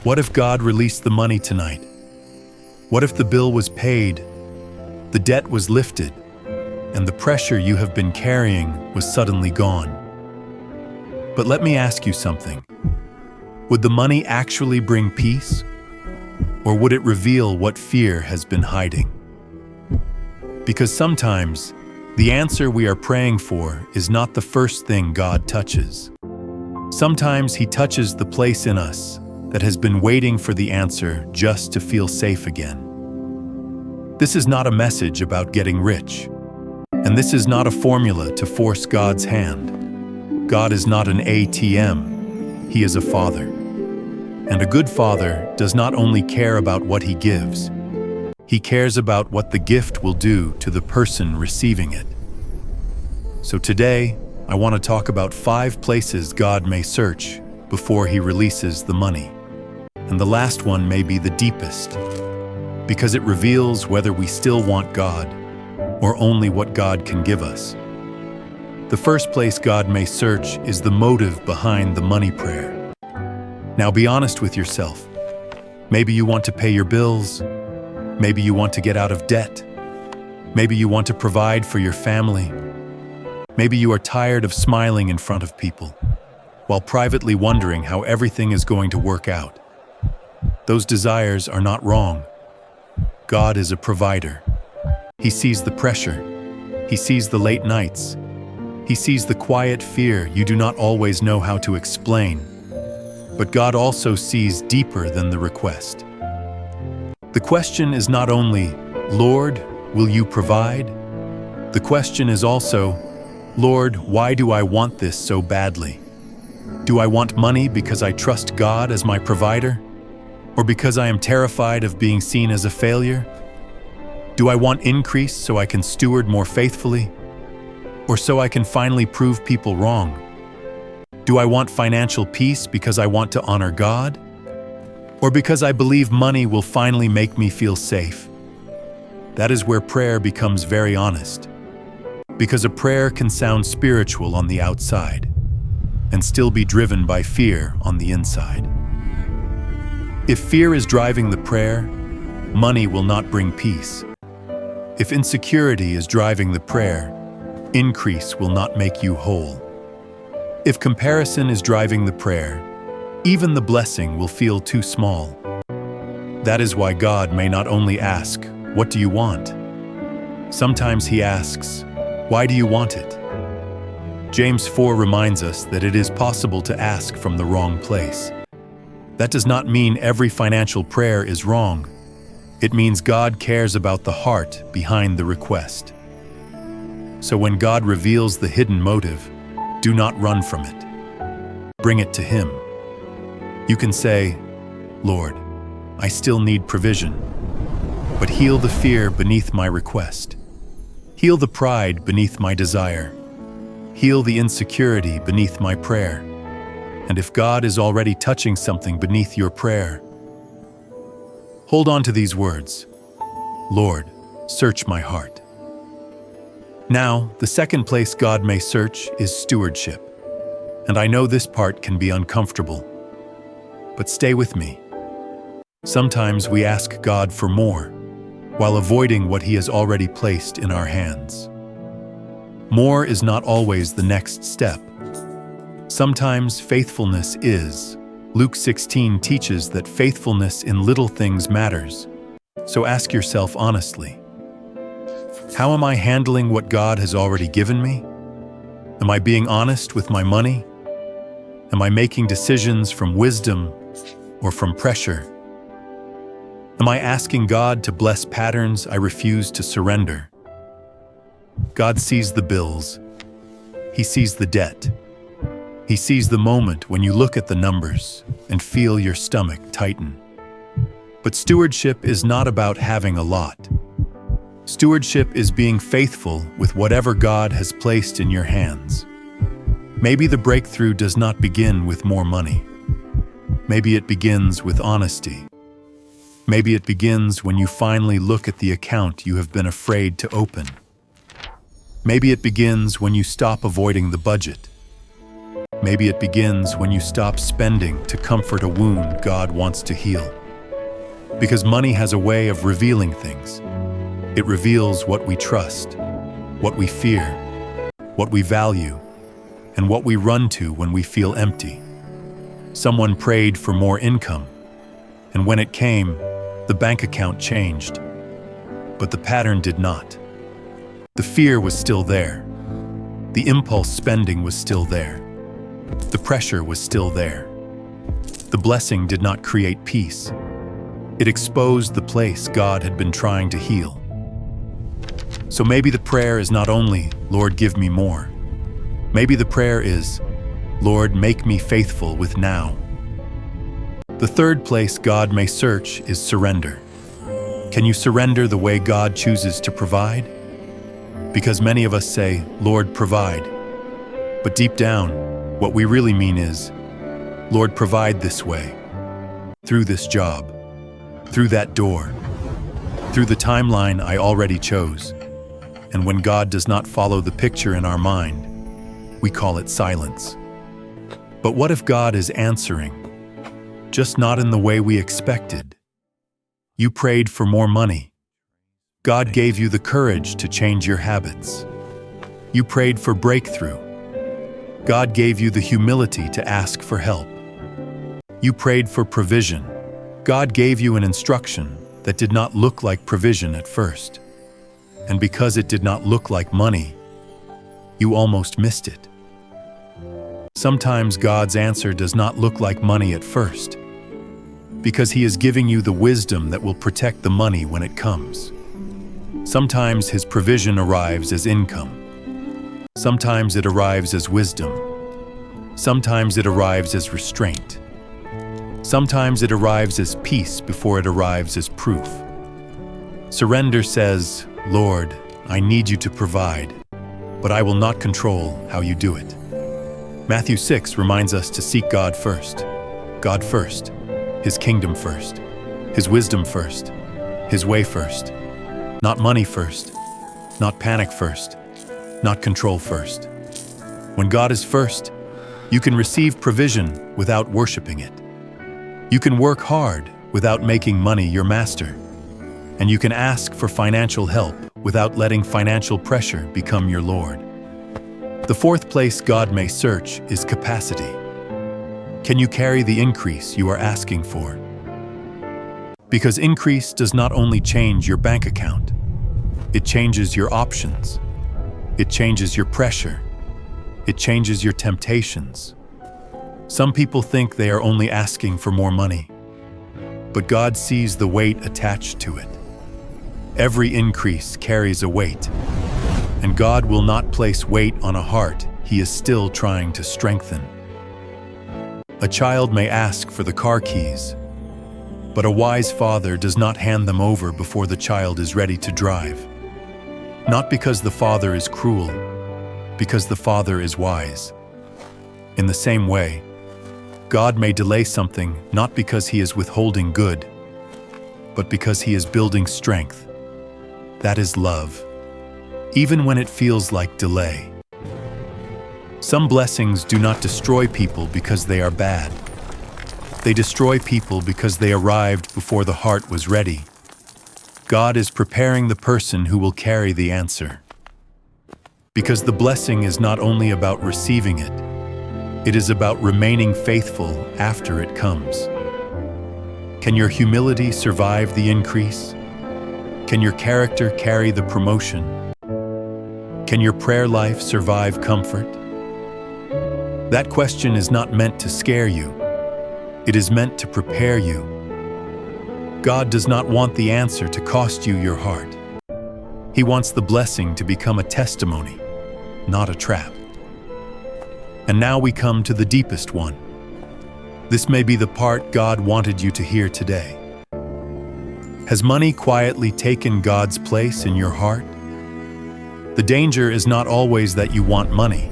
What if God released the money tonight? What if the bill was paid, the debt was lifted, and the pressure you have been carrying was suddenly gone? But let me ask you something. Would the money actually bring peace? Or would it reveal what fear has been hiding? Because sometimes, the answer we are praying for is not the first thing God touches. Sometimes He touches the place in us that has been waiting for the answer just to feel safe again. This is not a message about getting rich, and this is not a formula to force God's hand. God is not an ATM, He is a Father. And a good father does not only care about what he gives, he cares about what the gift will do to the person receiving it. So today, I want to talk about 5 places God may search before He releases the money. And the last one may be the deepest, because it reveals whether we still want God or only what God can give us. The first place God may search is the motive behind the money prayer. Now be honest with yourself. Maybe you want to pay your bills. Maybe you want to get out of debt. Maybe you want to provide for your family. Maybe you are tired of smiling in front of people, while privately wondering how everything is going to work out. Those desires are not wrong. God is a provider. He sees the pressure. He sees the late nights. He sees the quiet fear you do not always know how to explain. But God also sees deeper than the request. The question is not only, Lord, will you provide? The question is also, Lord, why do I want this so badly? Do I want money because I trust God as my provider? Or because I am terrified of being seen as a failure? Do I want increase so I can steward more faithfully? Or so I can finally prove people wrong? Do I want financial peace because I want to honor God? Or because I believe money will finally make me feel safe? That is where prayer becomes very honest. Because a prayer can sound spiritual on the outside and still be driven by fear on the inside. If fear is driving the prayer, money will not bring peace. If insecurity is driving the prayer, increase will not make you whole. If comparison is driving the prayer, even the blessing will feel too small. That is why God may not only ask, "What do you want?" Sometimes He asks, "Why do you want it?" James 4 reminds us that it is possible to ask from the wrong place. That does not mean every financial prayer is wrong. It means God cares about the heart behind the request. So when God reveals the hidden motive, do not run from it. Bring it to Him. You can say, "Lord, I still need provision, but heal the fear beneath my request. Heal the pride beneath my desire. Heal the insecurity beneath my prayer." And if God is already touching something beneath your prayer, hold on to these words, "Lord, search my heart." Now, the second place God may search is stewardship. And I know this part can be uncomfortable, but stay with me. Sometimes we ask God for more, while avoiding what He has already placed in our hands. More is not always the next step. Sometimes faithfulness is. Luke 16 teaches that faithfulness in little things matters. So ask yourself honestly, how am I handling what God has already given me? Am I being honest with my money? Am I making decisions from wisdom or from pressure? Am I asking God to bless patterns I refuse to surrender? God sees the bills. He sees the debt. He sees the moment when you look at the numbers and feel your stomach tighten. But stewardship is not about having a lot. Stewardship is being faithful with whatever God has placed in your hands. Maybe the breakthrough does not begin with more money. Maybe it begins with honesty. Maybe it begins when you finally look at the account you have been afraid to open. Maybe it begins when you stop avoiding the budget. Maybe it begins when you stop spending to comfort a wound God wants to heal. Because money has a way of revealing things. It reveals what we trust, what we fear, what we value, and what we run to when we feel empty. Someone prayed for more income, and when it came, the bank account changed. But the pattern did not. The fear was still there. The impulse spending was still there. The pressure was still there. The blessing did not create peace. It exposed the place God had been trying to heal. So maybe the prayer is not only, Lord, give me more. Maybe the prayer is, Lord, make me faithful with now. The third place God may search is surrender. Can you surrender the way God chooses to provide? Because many of us say, Lord, provide. But deep down, what we really mean is, Lord, provide this way, through this job, through that door, through the timeline I already chose. And when God does not follow the picture in our mind, we call it silence. But what if God is answering, just not in the way we expected? You prayed for more money. God gave you the courage to change your habits. You prayed for breakthrough. God gave you the humility to ask for help. You prayed for provision. God gave you an instruction that did not look like provision at first. And because it did not look like money, you almost missed it. Sometimes God's answer does not look like money at first, because He is giving you the wisdom that will protect the money when it comes. Sometimes His provision arrives as income. Sometimes it arrives as wisdom. Sometimes it arrives as restraint. Sometimes it arrives as peace before it arrives as proof. Surrender says, Lord, I need you to provide, but I will not control how you do it. Matthew 6 reminds us to seek God first, His kingdom first, His wisdom first, His way first, not money first, not panic first, not control first. When God is first, you can receive provision without worshiping it. You can work hard without making money your master. And you can ask for financial help without letting financial pressure become your Lord. The fourth place God may search is capacity. Can you carry the increase you are asking for? Because increase does not only change your bank account, it changes your options. It changes your pressure. It changes your temptations. Some people think they are only asking for more money, but God sees the weight attached to it. Every increase carries a weight, and God will not place weight on a heart He is still trying to strengthen. A child may ask for the car keys, but a wise father does not hand them over before the child is ready to drive. Not because the father is cruel, because the father is wise. In the same way, God may delay something not because He is withholding good, but because He is building strength. That is love, even when it feels like delay. Some blessings do not destroy people because they are bad. They destroy people because they arrived before the heart was ready. God is preparing the person who will carry the answer. Because the blessing is not only about receiving it, it is about remaining faithful after it comes. Can your humility survive the increase? Can your character carry the promotion? Can your prayer life survive comfort? That question is not meant to scare you. It is meant to prepare you. God does not want the answer to cost you your heart. He wants the blessing to become a testimony, not a trap. And now we come to the deepest one. This may be the part God wanted you to hear today. Has money quietly taken God's place in your heart? The danger is not always that you want money.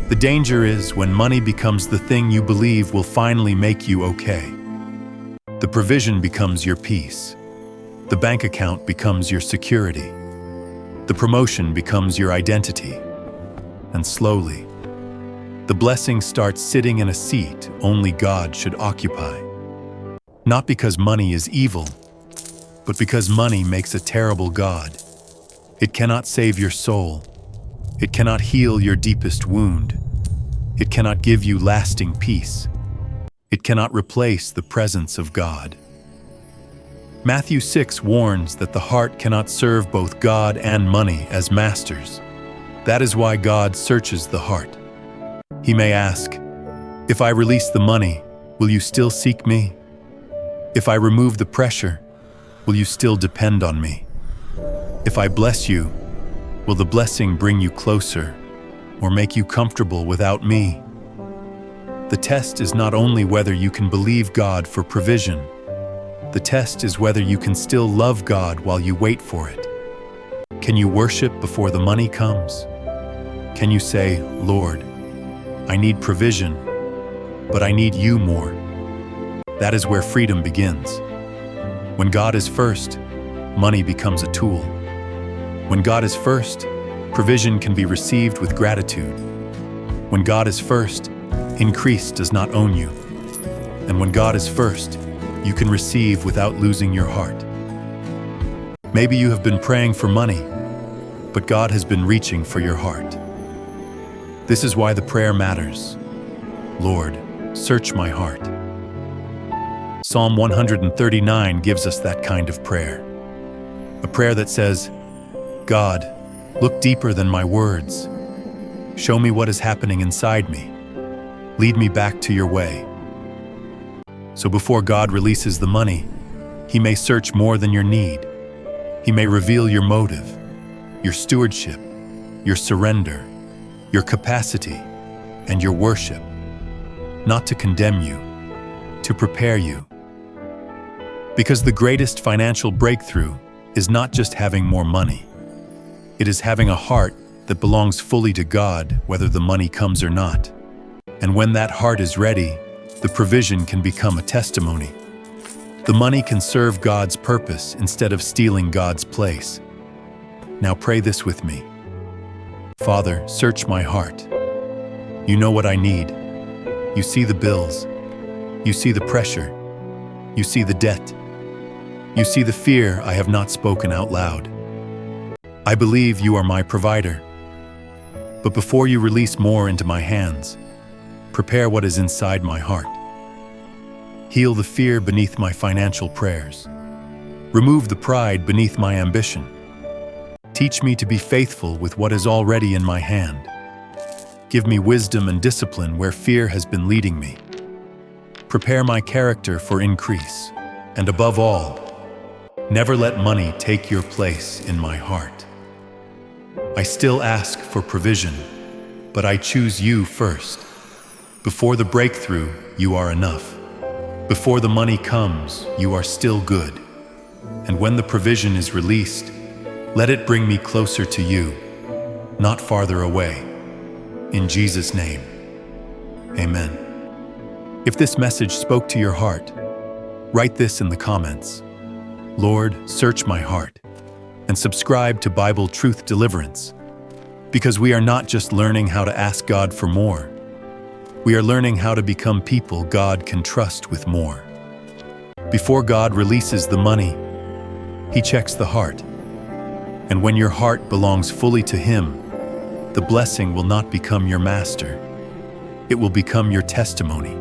The danger is when money becomes the thing you believe will finally make you okay. The provision becomes your peace. The bank account becomes your security. The promotion becomes your identity. And slowly, The blessing starts sitting in a seat only God should occupy. Not because money is evil, but because money makes a terrible God. It cannot save your soul. It cannot heal your deepest wound. It cannot give you lasting peace. It cannot replace the presence of God. Matthew 6 warns that the heart cannot serve both God and money as masters. That is why God searches the heart. He may ask, "If I release the money, will you still seek me? If I remove the pressure, will you still depend on me? If I bless you, will the blessing bring you closer or make you comfortable without me?" The test is not only whether you can believe God for provision. The test is whether you can still love God while you wait for it. Can you worship before the money comes? Can you say, "Lord, I need provision, but I need you more"? That is where freedom begins. When God is first, money becomes a tool. When God is first, provision can be received with gratitude. When God is first, increase does not own you. And when God is first, you can receive without losing your heart. Maybe you have been praying for money, but God has been reaching for your heart. This is why the prayer matters. Lord, search my heart. Psalm 139 gives us that kind of prayer. A prayer that says, "God, look deeper than my words. Show me what is happening inside me. Lead me back to your way." So before God releases the money, He may search more than your need. He may reveal your motive, your stewardship, your surrender, your capacity, and your worship, not to condemn you, to prepare you. Because the greatest financial breakthrough is not just having more money. It is having a heart that belongs fully to God, whether the money comes or not. And when that heart is ready, the provision can become a testimony. The money can serve God's purpose instead of stealing God's place. Now pray this with me. Father, search my heart. You know what I need. You see the bills. You see the pressure. You see the debt. You see the fear I have not spoken out loud. I believe you are my provider. But before you release more into my hands, prepare what is inside my heart. Heal the fear beneath my financial prayers. Remove the pride beneath my ambition. Teach me to be faithful with what is already in my hand. Give me wisdom and discipline where fear has been leading me. Prepare my character for increase. And above all, never let money take your place in my heart. I still ask for provision, but I choose you first. Before the breakthrough, you are enough. Before the money comes, you are still good. And when the provision is released, let it bring me closer to you, not farther away. In Jesus' name, amen. If this message spoke to your heart, write this in the comments. Lord, search my heart. And subscribe to Bible Truth Deliverance. Because we are not just learning how to ask God for more. We are learning how to become people God can trust with more. Before God releases the money, He checks the heart. And when your heart belongs fully to Him, the blessing will not become your master. It will become your testimony.